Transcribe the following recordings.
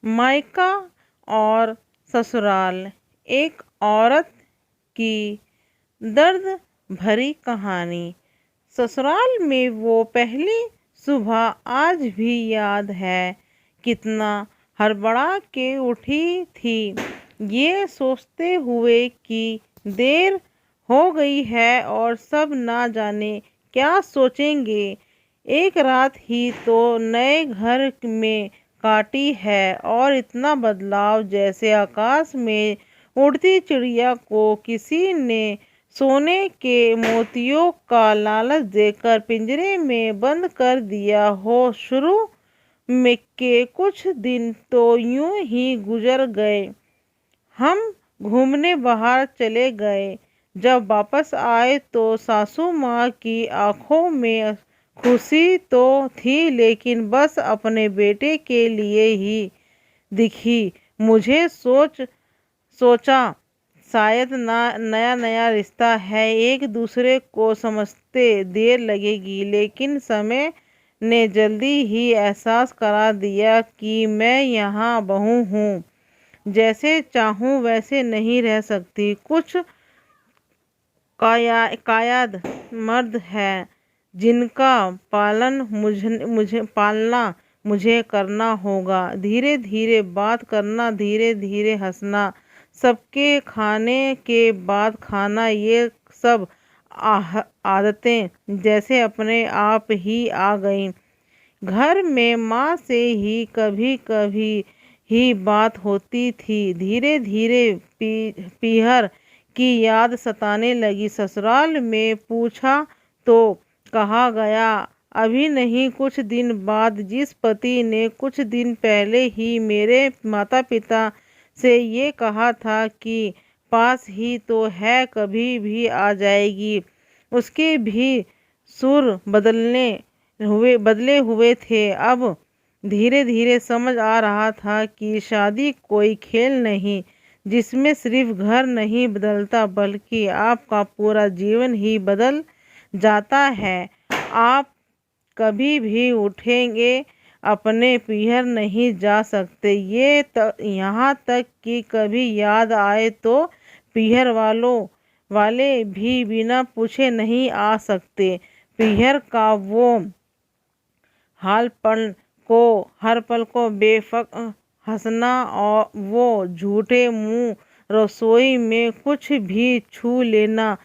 मायका और ससुराल। एक औरत की दर्द भरी कहानी। ससुराल में वो पहली सुबह आज भी याद है। कितना हड़बड़ा के उठी थी, ये सोचते हुए कि देर हो गई है और सब ना जाने क्या सोचेंगे। एक रात ही तो नए घर में काटी है और इतना बदलाव जैसे आकाश में उड़ती चिड़िया को किसी ने सोने के मोतियों का लालच देकर पिंजरे में बंद कर दिया हो। शुरू में के कुछ दिन तो यूं ही गुजर गए। हम घूमने बाहर चले गए। जब वापस आए तो सासू माँ की आंखों में खुशी तो थी, लेकिन बस अपने बेटे के लिए ही दिखी। मुझे सोचा शायद नया नया रिश्ता है, एक दूसरे को समझते देर लगेगी, लेकिन समय ने जल्दी ही एहसास करा दिया कि मैं यहाँ बहू हूँ, जैसे चाहूँ वैसे नहीं रह सकती। कुछ कायद मर्द है जिनका पालना मुझे करना होगा। धीरे धीरे बात करना, धीरे धीरे हंसना, सबके खाने के बाद खाना, ये सब आदतें जैसे अपने आप ही आ गईं। घर में माँ से ही कभी कभी ही बात होती थी। धीरे धीरे पीहर की याद सताने लगी। ससुराल में पूछा तो कहा गया अभी नहीं, कुछ दिन बाद। जिस पति ने कुछ दिन पहले ही मेरे माता पिता से ये कहा था कि पास ही तो है, कभी भी आ जाएगी, उसके भी सुर बदले हुए थे। अब धीरे धीरे समझ आ रहा था कि शादी कोई खेल नहीं जिसमें सिर्फ घर नहीं बदलता, बल्कि आपका पूरा जीवन ही बदल जाता है। आप कभी भी उठेंगे अपने पीहर नहीं जा सकते, यहाँ तक कि कभी याद आए तो पीहर वाले भी बिना पूछे नहीं आ सकते। पीहर का वो हर पल को बेफक हंसना और वो झूठे मुंह रसोई में कुछ भी छू लेना,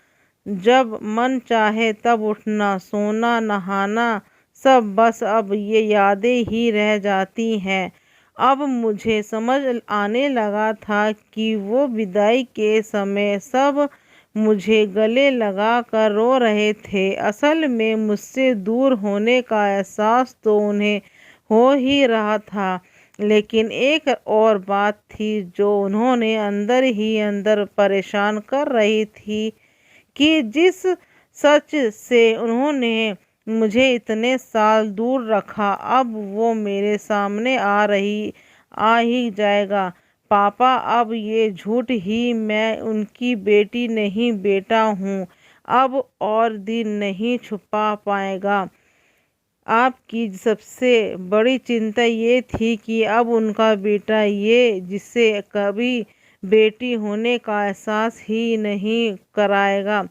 जब मन चाहे तब उठना, सोना, नहाना, सब बस अब ये यादें ही रह जाती हैं। अब मुझे समझ आने लगा था कि वो विदाई के समय सब मुझे गले लगा कर रो रहे थे। असल में मुझसे दूर होने का एहसास तो उन्हें हो ही रहा था, लेकिन एक और बात थी जो उन्होंने अंदर ही अंदर परेशान कर रही थी कि जिस सच से उन्होंने मुझे इतने साल दूर रखा, अब वो मेरे सामने आ ही जाएगा। पापा, अब ये झूठ ही मैं उनकी बेटी नहीं बेटा हूँ, अब और दिन नहीं छुपा पाएगा। आपकी सबसे बड़ी चिंता ये थी कि अब उनका बेटा, ये जिससे कभी बेटी होने का एहसास ही नहीं कराएगा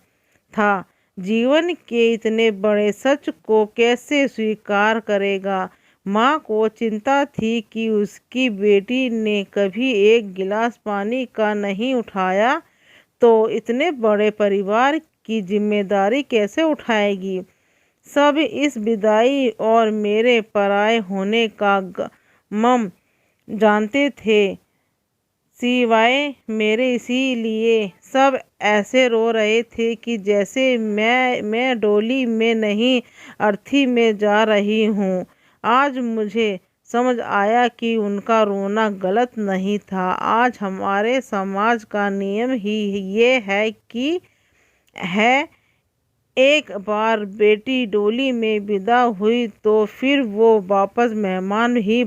था, जीवन के इतने बड़े सच को कैसे स्वीकार करेगा। माँ को चिंता थी कि उसकी बेटी ने कभी एक गिलास पानी का नहीं उठाया तो इतने बड़े परिवार की जिम्मेदारी कैसे उठाएगी। सब इस विदाई और मेरे पराए होने का गम जानते थे, सिवाय मेरे, इसीलिए सब ऐसे रो रहे थे कि जैसे मैं डोली में नहीं अर्थी में जा रही हूँ। आज मुझे समझ आया कि उनका रोना गलत नहीं था। आज हमारे समाज का नियम ही ये है कि एक बार बेटी डोली में विदा हुई तो फिर वो वापस मेहमान ही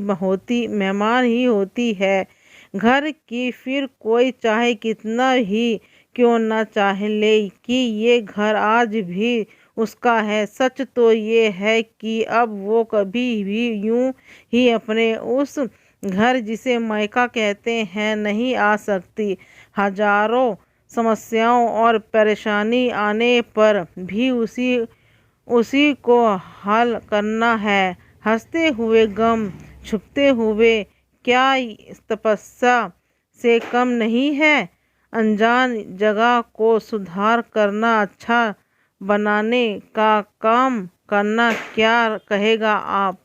होती है घर की। फिर कोई चाहे कितना ही क्यों ना चाहे ले कि ये घर आज भी उसका है। सच तो ये है कि अब वो कभी भी यूं ही अपने उस घर जिसे मायका कहते हैं नहीं आ सकती। हजारों समस्याओं और परेशानी आने पर भी उसी को हल करना है। हंसते हुए गम छुपते हुए क्या तपस्या से कम नहीं है। अनजान जगह को सुधार करना, अच्छा बनाने का काम करना, क्या कहेगा आप।